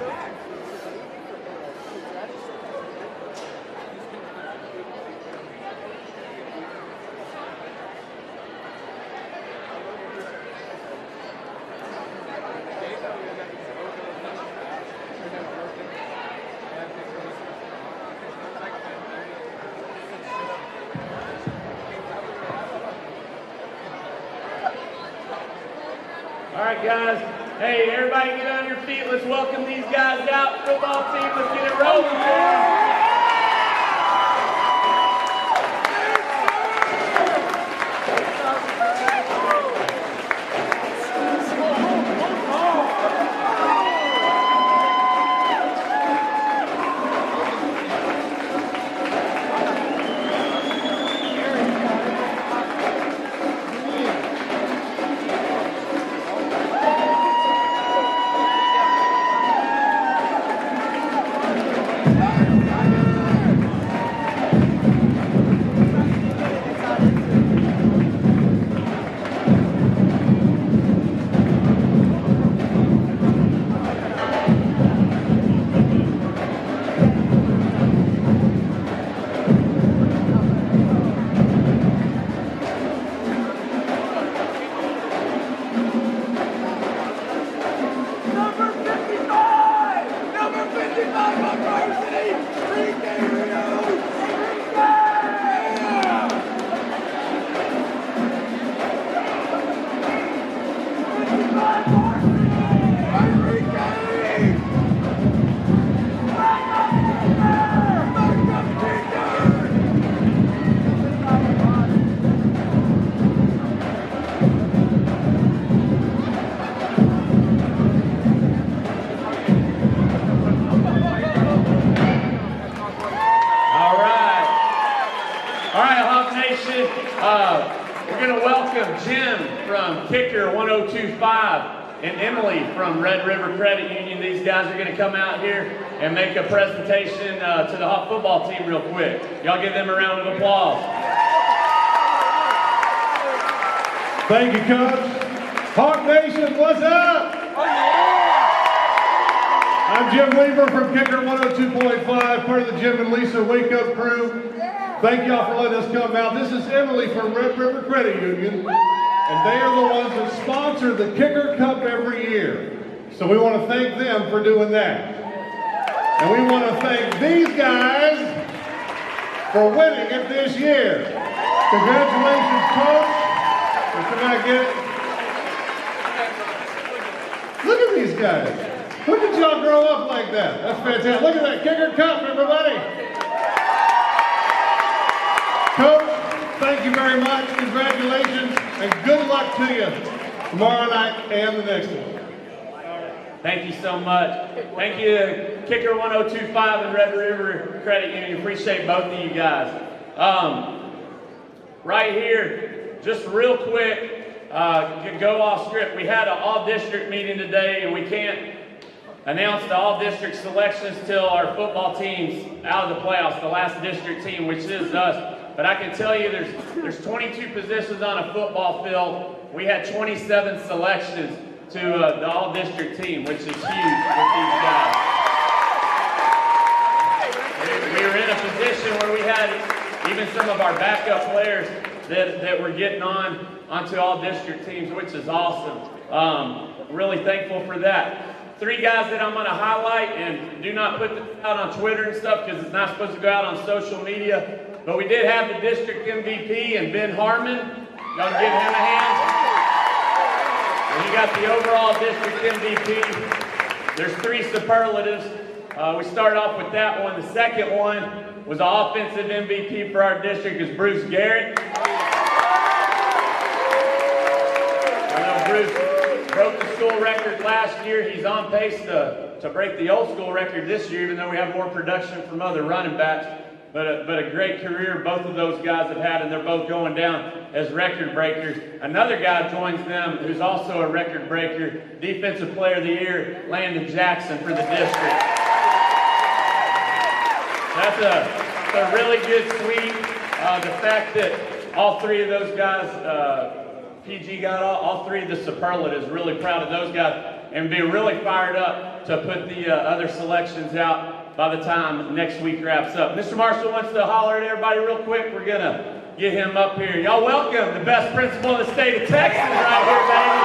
All right, guys. Hey, everybody get on your feet. Let's welcome these guys out. Football team, let's get it rolling, man. We're going to welcome Jim from Kicker 1025 and Emily from Red River Credit Union. These guys are going to come out here and make a presentation to the Hawk football team real quick. Y'all give them a round of applause. Thank you, Coach. Hawk Nation, what's up? I'm Jim Weaver from Kicker 102.5, part of the Jim and Lisa Wake Up crew. Thank y'all for letting us come out. This is Emily from Red River Credit Union, and they are the ones that sponsor the Kicker Cup every year. So we want to thank them for doing that. And we want to thank these guys for winning it this year. Congratulations, Coach. Can I get it? Look at these guys. Look at y'all grow up like that. That's fantastic. Look at that Kicker Cup, everybody. Coach, thank you very much. Congratulations and good luck to you tomorrow night and the next one. Thank you so much. Thank you, Kicker 1025 and Red River Credit Union. Appreciate both of you guys. Right here, just real quick, go off script. We had an all-district meeting today, and we can't announce the all-district selections till our football team's out of the playoffs, the last district team, which is us. But I can tell you there's 22 positions on a football field. We had 27 selections to the all-district team, which is huge with these guys. We were in a position where we had even some of our backup players that were getting onto all-district teams, which is awesome. Really thankful for that. 3 guys that I'm going to highlight, and do not put this out on Twitter and stuff because it's not supposed to go out on social media. But we did have the district MVP and Ben Harmon. Y'all give him a hand. And he got the overall district MVP. There's 3 superlatives. We started off with that one. The second one was the offensive MVP for our district is Bruce Garrett. I know Bruce broke the school record last year. He's on pace to break the old school record this year, even though we have more production from other running backs. But a great career both of those guys have had, and they're both going down as record breakers. Another guy joins them who's also a record breaker, Defensive Player of the Year, Landon Jackson for the district. That's a really good sweep. The fact that all 3 of those guys, PG got all 3 of the superlatives, really proud of those guys, and be really fired up to put the other selections out by the time next week wraps up. Mr. Marshall wants to holler at everybody real quick. We're going to get him up here. Y'all welcome the best principal in the state of Texas right here, baby.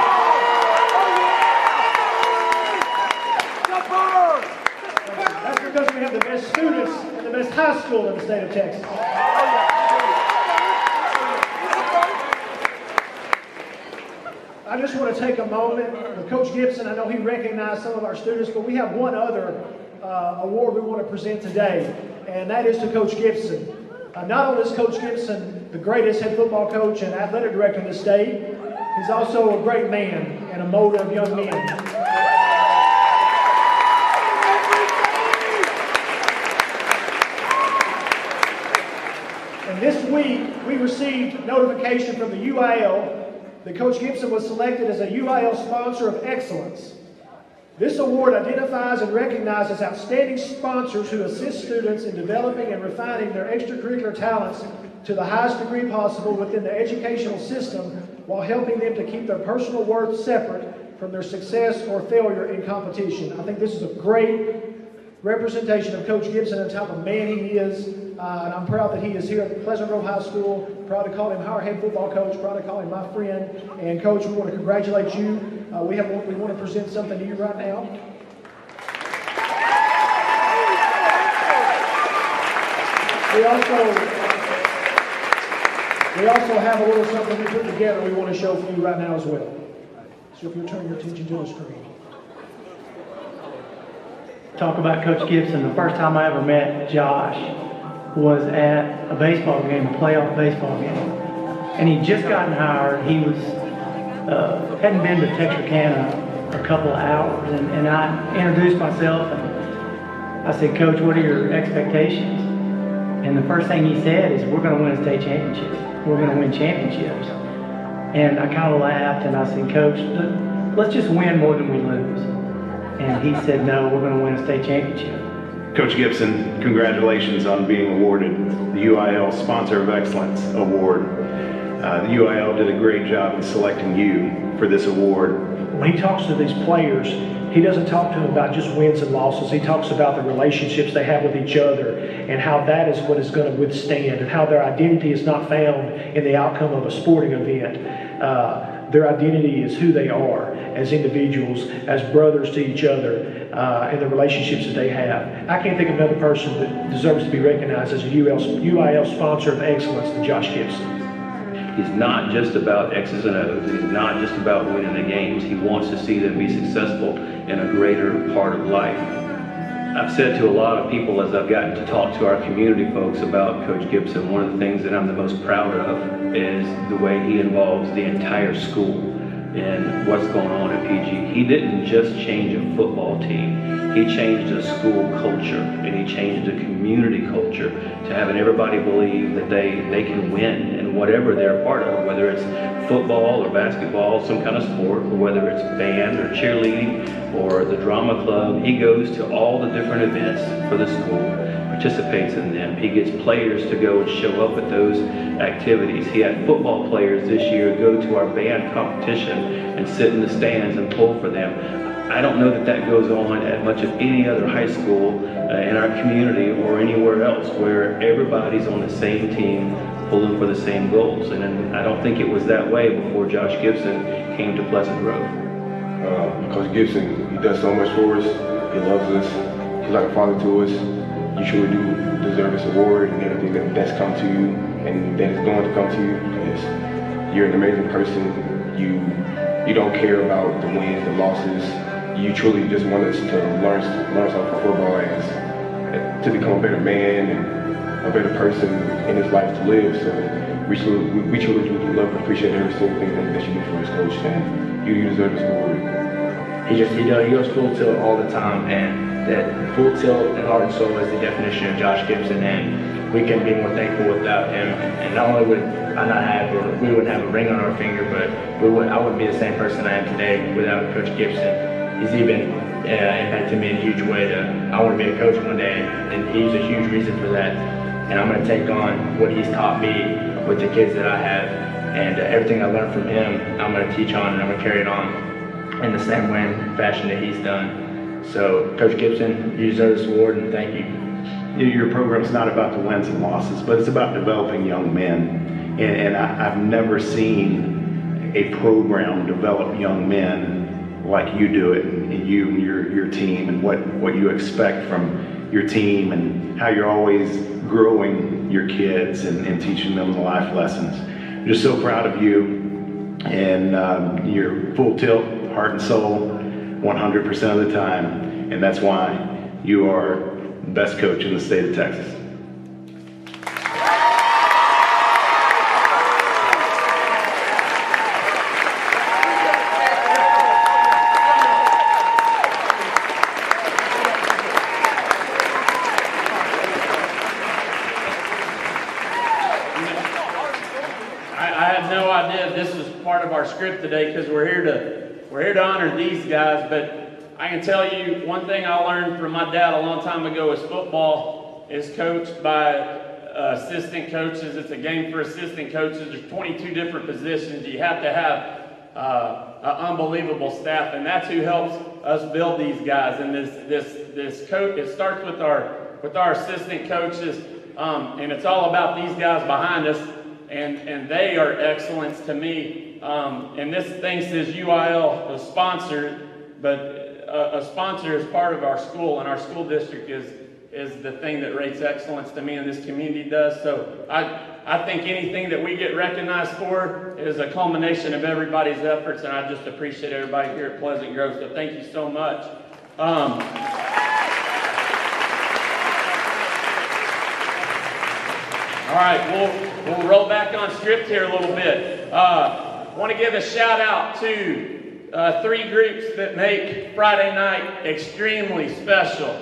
That's because we have the best students and the best high school in the state of Texas. I just want to take a moment with Coach Gibson. I know he recognized some of our students, but we have one other award we want to present today, and that is to Coach Gibson. Not only is Coach Gibson the greatest head football coach and athletic director in the state, he's also a great man and a molder of young men. And this week, we received notification from the UIL that Coach Gibson was selected as a UIL Sponsor of Excellence. This award identifies and recognizes outstanding sponsors who assist students in developing and refining their extracurricular talents to the highest degree possible within the educational system while helping them to keep their personal worth separate from their success or failure in competition. I think this is a great representation of Coach Gibson and the type of man he is. And I'm proud that he is here at Pleasant Grove High School. Proud to call him our head football coach. Proud to call him my friend. And Coach, we want to congratulate you. We want to present something to you right now. We also have a little something we put together we want to show for you right now as well. So if you'll turn your attention to the screen. Talk about Coach Gibson. The first time I ever met Josh was at a baseball game, a playoff baseball game. And he'd just gotten hired. He was hadn't been to Texarkana a couple of hours. And I introduced myself and I said, Coach, what are your expectations? And the first thing he said is, we're going to win a state championship. We're going to win championships. And I kind of laughed and I said, Coach, let's just win more than we lose. And he said, no, we're going to win a state championship. Coach Gibson, congratulations on being awarded the UIL Sponsor of Excellence Award. The UIL did a great job in selecting you for this award. When he talks to these players, he doesn't talk to them about just wins and losses. He talks about the relationships they have with each other and how that is what is going to withstand and how their identity is not found in the outcome of a sporting event. Their identity is who they are as individuals, as brothers to each other, and the relationships that they have. I can't think of another person that deserves to be recognized as a UIL Sponsor of Excellence than Josh Gibson. He's not just about X's and O's. He's not just about winning the games. He wants to see them be successful in a greater part of life. I've said to a lot of people as I've gotten to talk to our community folks about Coach Gibson, one of the things that I'm the most proud of is the way he involves the entire school in what's going on at PG. He didn't just change a football team. He changed a school culture and he changed a community culture to having everybody believe that they can win in whatever they're a part of, whether it's football or basketball, some kind of sport, or whether it's band or cheerleading or the drama club. He goes to all the different events for the school, participates in them. He gets players to go and show up at those activities. He had football players this year go to our band competition and sit in the stands and pull for them. I don't know that that goes on at much of any other high school in our community or anywhere else where everybody's on the same team pulling for the same goals. And I don't think it was that way before Josh Gibson came to Pleasant Grove. Coach Gibson, he does so much for us. He loves us. He's like a father to us. You truly do deserve this award and everything that's come to you and that is going to come to you, because you're an amazing person. You don't care about the wins, the losses. You truly just want us to learn something from football to become a better man and a better person in his life to live. So we truly do love and appreciate every single thing that you do for us, Coach. And you deserve this award. He goes full tilt all the time, and that full tilt and heart and soul is the definition of Josh Gibson, and we couldn't be more thankful without him. And not only would we wouldn't have a ring on our finger, but I wouldn't be the same person I am today without Coach Gibson. He's even impacted me in a huge way I want to be a coach one day, and he's a huge reason for that. And I'm going to take on what he's taught me with the kids that I have, and everything I learned from him, I'm going to teach on, and I'm going to carry it on in the same way and fashion that he's done. So, Coach Gibson, you deserve this award, and thank you. Your program's not about the wins and losses, but it's about developing young men. And I've never seen a program develop young men like you do it, and you and your team, and what you expect from your team, and how you're always growing your kids and teaching them the life lessons. I'm just so proud of you, and you're full tilt, heart and soul, 100% of the time, and that's why you are the best coach in the state of Texas. I had no idea this was part of our script today, because we're here to honor these guys. But I can tell you one thing I learned from my dad a long time ago is football is coached by assistant coaches. It's a game for assistant coaches. There's 22 different positions. You have to have an unbelievable staff, and that's who helps us build these guys. And this coach, it starts with our assistant coaches, and it's all about these guys behind us. And they are excellence to me. And this thing says UIL, a sponsor, but a sponsor is part of our school, and our school district is the thing that rates excellence to me, and this community does. So I think anything that we get recognized for is a culmination of everybody's efforts, and I just appreciate everybody here at Pleasant Grove. So thank you so much. All right, we'll roll back on script here a little bit. Want to give a shout out to 3 groups that make Friday night extremely special.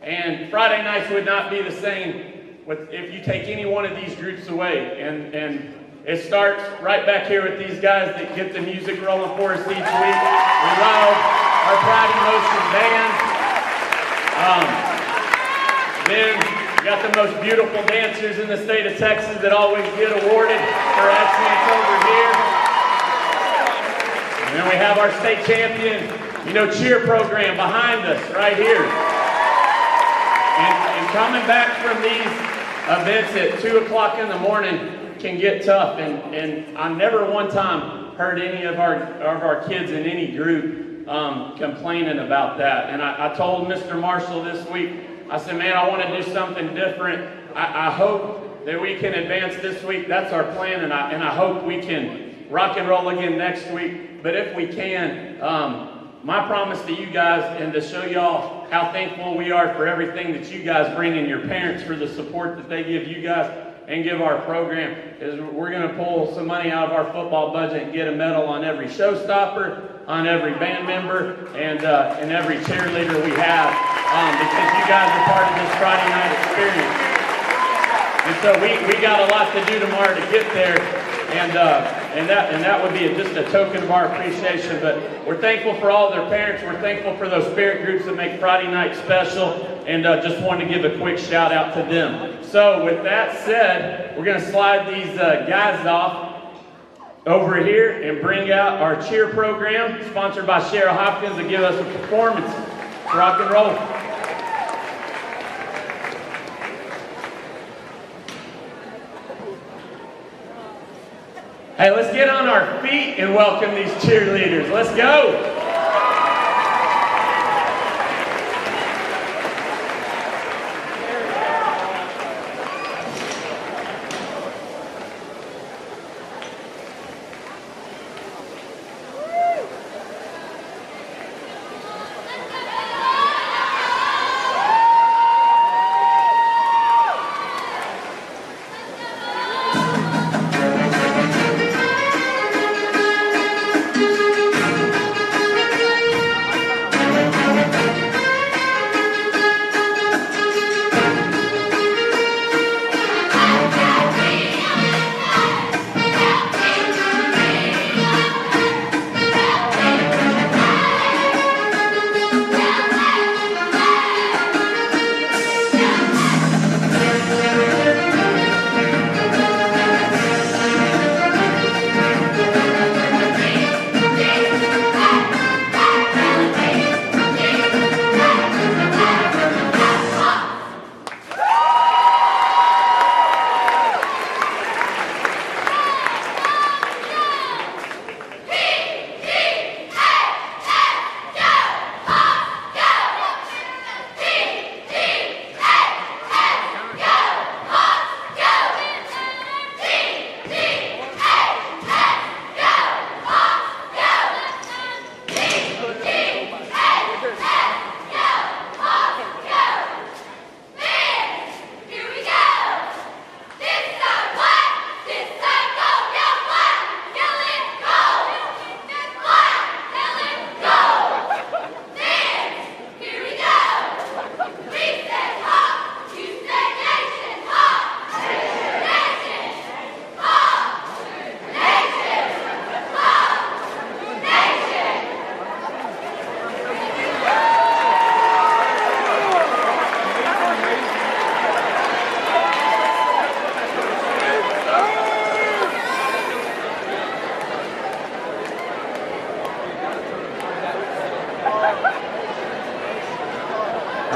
And Friday nights would not be the same if you take any one of these groups away. And it starts right back here with these guys that get the music rolling for us each week. We love our Pride in Motion band. Then we got the most beautiful dancers in the state of Texas that always get awarded for excellence over here. And then we have our state champion, cheer program behind us right here. And coming back from these events at 2 o'clock in the morning can get tough. And I never one time heard any of our kids in any group complaining about that. And I told Mr. Marshall this week, I said, man, I want to do something different. I hope that we can advance this week. That's our plan, and I hope we can rock and roll again next week. But if we can, my promise to you guys and to show y'all how thankful we are for everything that you guys bring, and your parents for the support that they give you guys and give our program, is we're going to pull some money out of our football budget and get a medal on every showstopper, on every band member, and every cheerleader we have, because you guys are part of this Friday night experience. And so we got a lot to do tomorrow to get there, and that would be just a token of our appreciation. But we're thankful for all their parents. We're thankful for those spirit groups that make Friday night special, and just wanted to give a quick shout out to them. So with that said, we're going to slide these guys off over here and bring out our cheer program, sponsored by Cheryl Hopkins, to give us a performance. Rock and roll. Hey, let's get on our feet and welcome these cheerleaders. Let's go.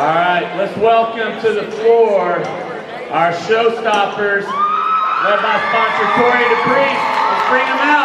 All right, let's welcome to the floor our Showstoppers, led by sponsor Corey DePriest. Let's bring them out.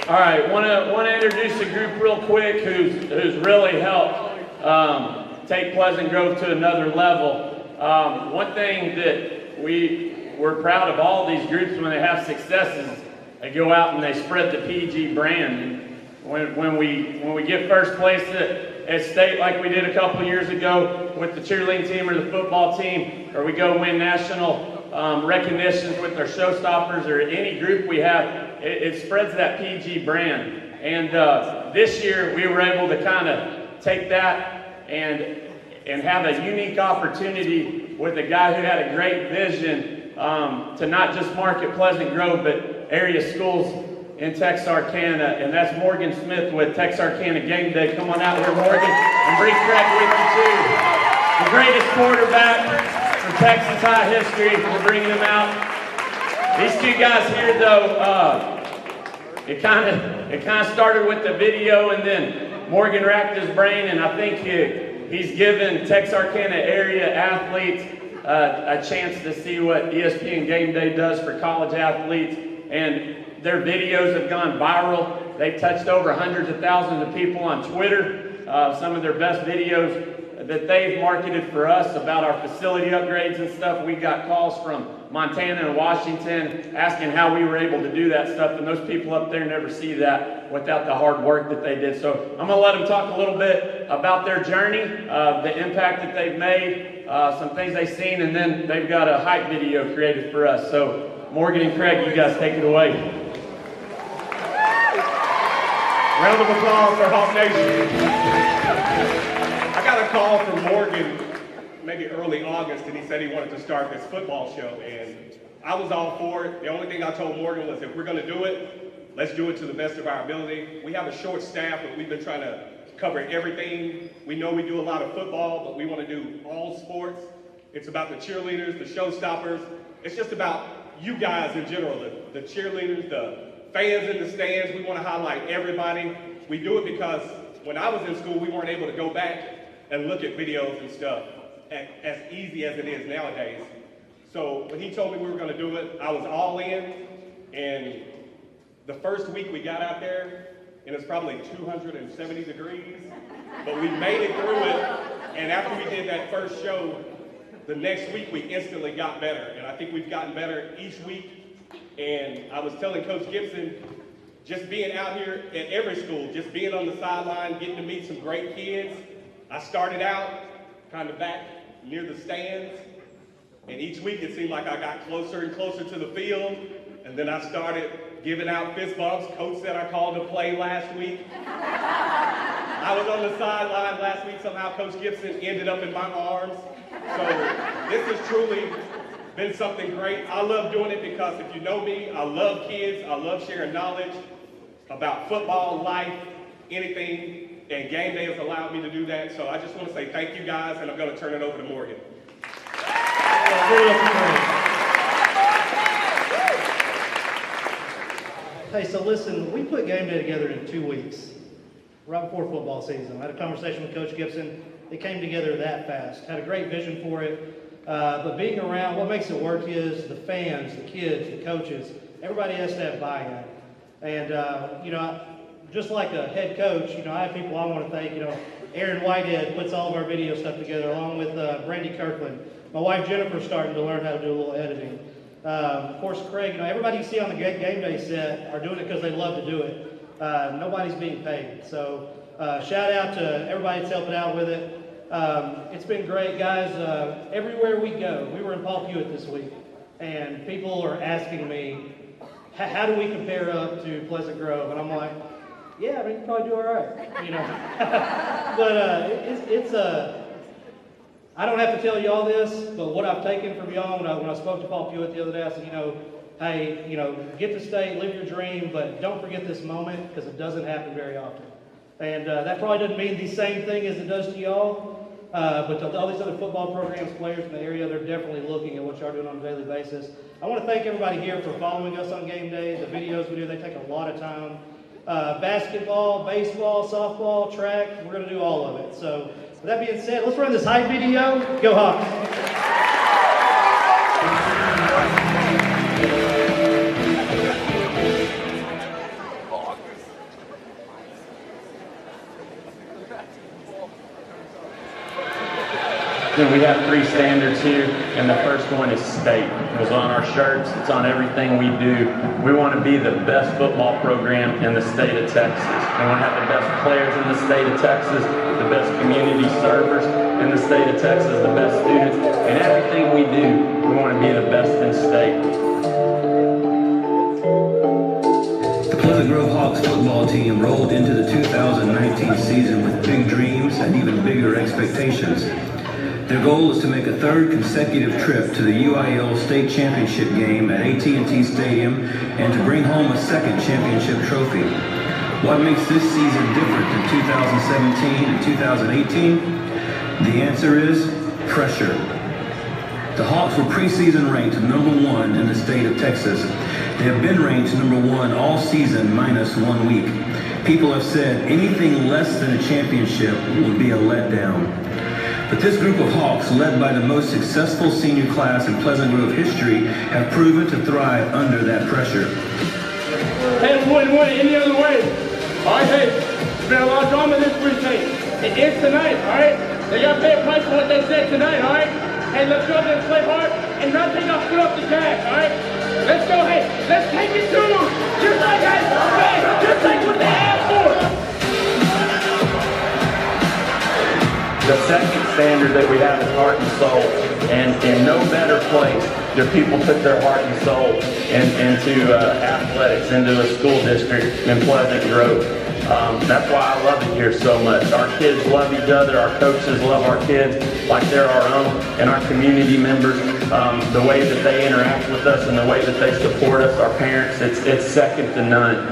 All right, want to introduce a group real quick who's really helped take Pleasant Grove to another level. One thing that we're proud of all these groups when they have successes, they go out and they spread the PG brand. And when we get first place at state like we did a couple years ago with the cheerleading team or the football team, or we go win national recognitions with our Showstoppers or any group we have, it spreads that PG brand. And this year we were able to kind of take that and have a unique opportunity with a guy who had a great vision to not just market Pleasant Grove, but area schools in Texarkana, and that's Morgan Smith with Texarkana Gameday. Come on out here, Morgan, and bring Craig with you too. The greatest quarterback for Texas high history. We're bringing them out. These two guys here, though, it kind of started with the video, and then Morgan racked his brain, and I think he's given Texarkana area athletes a chance to see what ESPN Gameday does for college athletes, and their videos have gone viral. They've touched over hundreds of thousands of people on Twitter. Some of their best videos that they've marketed for us about our facility upgrades and stuff. We got calls from Montana and Washington asking how we were able to do that stuff, and those people up there never see that without the hard work that they did. So I'm going to let them talk a little bit about their journey, the impact that they've made, some things they've seen, and then they've got a hype video created for us. So Morgan and Craig, you guys take it away. Round of applause for Hawk Nation. I got a call from Morgan maybe early August, and he said he wanted to start this football show, and I was all for it. The only thing I told Morgan was, if we're going to do it, let's do it to the best of our ability. We have a short staff, but we've been trying to cover everything. We know we do a lot of football, but we want to do all sports. It's about the cheerleaders, the Showstoppers. It's just about you guys in general, the cheerleaders, the fans in the stands. We want to highlight everybody. We do it because when I was in school, we weren't able to go back and look at videos and stuff as easy as it is nowadays. So when he told me we were going to do it, I was all in. And the first week we got out there, and it's probably 270 degrees, but we made it through it. And after we did that first show, the next week we instantly got better. And I think we've gotten better each week. And I was telling Coach Gibson, just being out here at every school, just being on the sideline, getting to meet some great kids. I started out kind of back near the stands, and each week it seemed like I got closer and closer to the field, and then I started giving out fist bumps. Coach said I called to play last week. I was on the sideline last week. Somehow Coach Gibson ended up in my arms. So this has truly been something great. I love doing it because if you know me, I love kids. I love sharing knowledge about football, life, anything, and Game Day has allowed me to do that. So I just want to say thank you guys, and I'm going to turn it over to Morgan. Hey, so listen, we put Game Day together in 2 weeks, right before football season. I had a conversation with Coach Gibson. It came together that fast. Had a great vision for it. But being around, what makes it work is the fans, the kids, the coaches, everybody has to have buy-in. And, just like a head coach, I have people I want to thank. Aaron Whitehead puts all of our video stuff together, along with Brandy Kirkland. My wife Jennifer's starting to learn how to do a little editing. Of course, Craig, everybody you see on the Game Day set are doing it because they love to do it. Nobody's being paid. So shout out to everybody that's helping out with it. It's been great, guys. Everywhere we go, we were in Paul Hewitt this week, and people are asking me, how do we compare up to Pleasant Grove? And I'm like, yeah, you probably do all right, But I don't have to tell you all this, but what I've taken from y'all when I spoke to Paul Hewitt the other day, I said, hey, get to state, live your dream, but don't forget this moment because it doesn't happen very often. And that probably doesn't mean the same thing as it does to y'all, but to all these other football programs, players in the area, they're definitely looking at what y'all are doing on a daily basis. I want to thank everybody here for following us on Game Day. The videos we do, they take a lot of time. Basketball, baseball, softball, track, we're going to do all of it. So with that being said, let's run this hype video. Go Hawks! Then we have 3 standards here, and the first one is state. It's on our shirts, it's on everything we do. We want to be the best football program in the state of Texas. We want to have the best players in the state of Texas, the best community servers in the state of Texas, the best students, and everything we do, we want to be the best in state. The Pleasant Grove Hawks football team rolled into the 2019 season with big dreams and even bigger expectations. Their goal is to make a 3rd consecutive trip to the UIL state championship game at AT&T Stadium and to bring home a 2nd championship trophy. What makes this season different than 2017 and 2018? The answer is pressure. The Hawks were preseason ranked #1 in the state of Texas. They have been ranked #1 all season minus 1 week. People have said anything less than a championship would be a letdown. But this group of Hawks, led by the most successful senior class in Pleasant Grove history, have proven to thrive under that pressure. Hey, any other way? All right, hey, there's been a lot of drama this precinct. It is tonight, all right? They got to pay a price for what they said tonight, all right? Hey, let's go there and play hard and not take our foot off the gas, all right? Let's go, hey, let's take it to them. Just like what they asked for. The second standard that we have is heart and soul, and in no better place do people put their heart and soul into athletics, into a school district than Pleasant Grove. That's why I love it here so much. Our kids love each other, our coaches love our kids like they're our own, and our community members, the way that they interact with us and the way that they support us, our parents, it's second to none.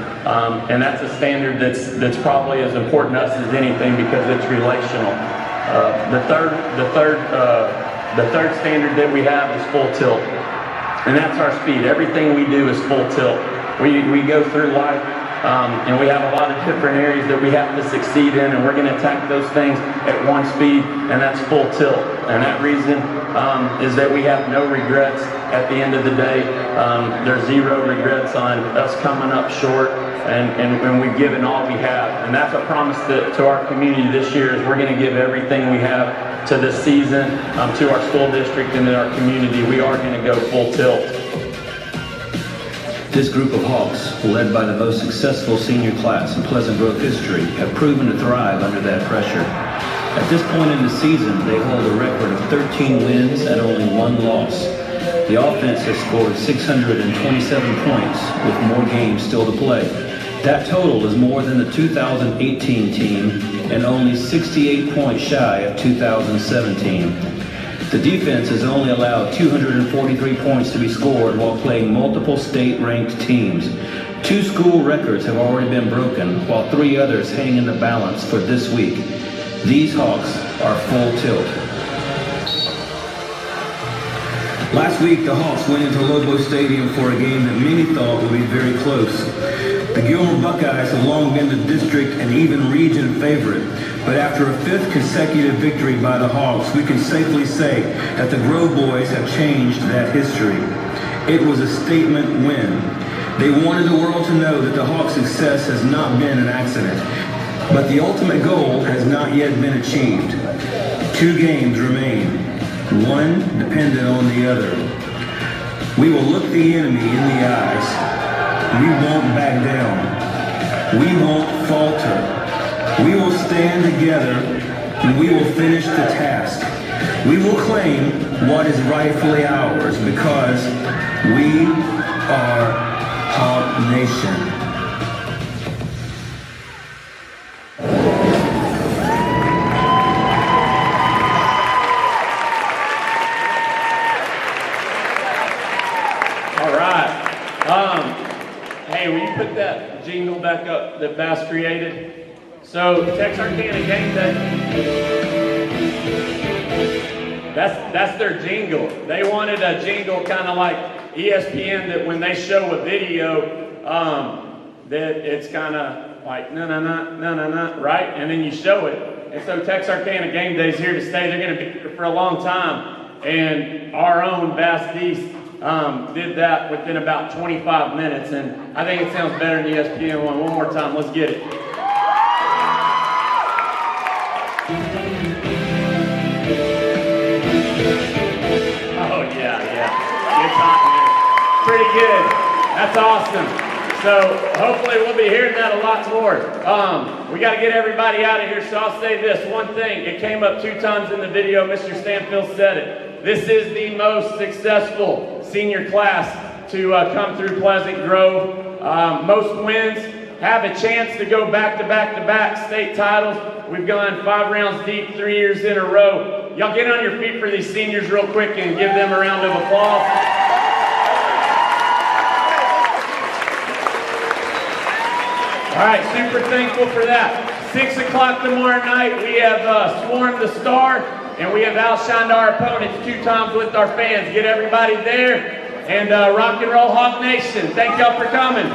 And that's a standard that's probably as important to us as anything because it's relational. The third standard that we have is full tilt, and that's our speed. Everything we do is full tilt. We go through life, and we have a lot of different areas that we have to succeed in, and we're going to attack those things at one speed, and that's full tilt. And that reason is that we have no regrets at the end of the day. There's 0 regrets on us coming up short, and we've given all we have. And that's a promise to our community this year is we're going to give everything we have to this season, to our school district and to our community. We are going to go full tilt. This group of Hawks, led by the most successful senior class in Pleasant Grove history, have proven to thrive under that pressure. At this point in the season, they hold a record of 13 wins and only 1 loss. The offense has scored 627 points with more games still to play. That total is more than the 2018 team and only 68 points shy of 2017. The defense has only allowed 243 points to be scored while playing multiple state-ranked teams. 2 school records have already been broken, while 3 others hang in the balance for this week. These Hawks are full tilt. Last week, the Hawks went into Lobo Stadium for a game that many thought would be very close. The Gilmer Buckeyes have long been the district and even region favorite, but after a 5th consecutive victory by the Hawks, we can safely say that the Grove Boys have changed that history. It was a statement win. They wanted the world to know that the Hawks' success has not been an accident, but the ultimate goal has not yet been achieved. 2 games remain. One dependent on the other. We will look the enemy in the eyes. We won't back down. We won't falter. We will stand together and we will finish the task. We will claim what is rightfully ours because we are Hawk Nation. Hey, will you put that jingle back up that Bass created? So, Texarkana Gameday, that's their jingle. They wanted a jingle kind of like ESPN, that when they show a video, that it's kind of like na-na-na, right? And then you show it. And so Texarkana Gameday's here to stay. They're going to be here for a long time. And our own Bass Dees did that within about 25 minutes, and I think it sounds better than the ESPN one. One more time, let's get it. Oh yeah, good time. Pretty good. That's awesome. So hopefully we'll be hearing that a lot more. We got to get everybody out of here, so I'll say this one thing. It came up 2 times in the video. Mr. Stanfield said it. This is the most successful senior class to come through Pleasant Grove. Most wins, have a chance to go back-to-back state titles. We've gone 5 rounds deep, 3 years in a row. Y'all get on your feet for these seniors real quick and give them a round of applause. All right, super thankful for that. 6 o'clock tomorrow night, we have Swarm the Star, and we have outshined our opponents 2 times with our fans. Get everybody there, and rock and roll Hawk Nation. Thank y'all for coming.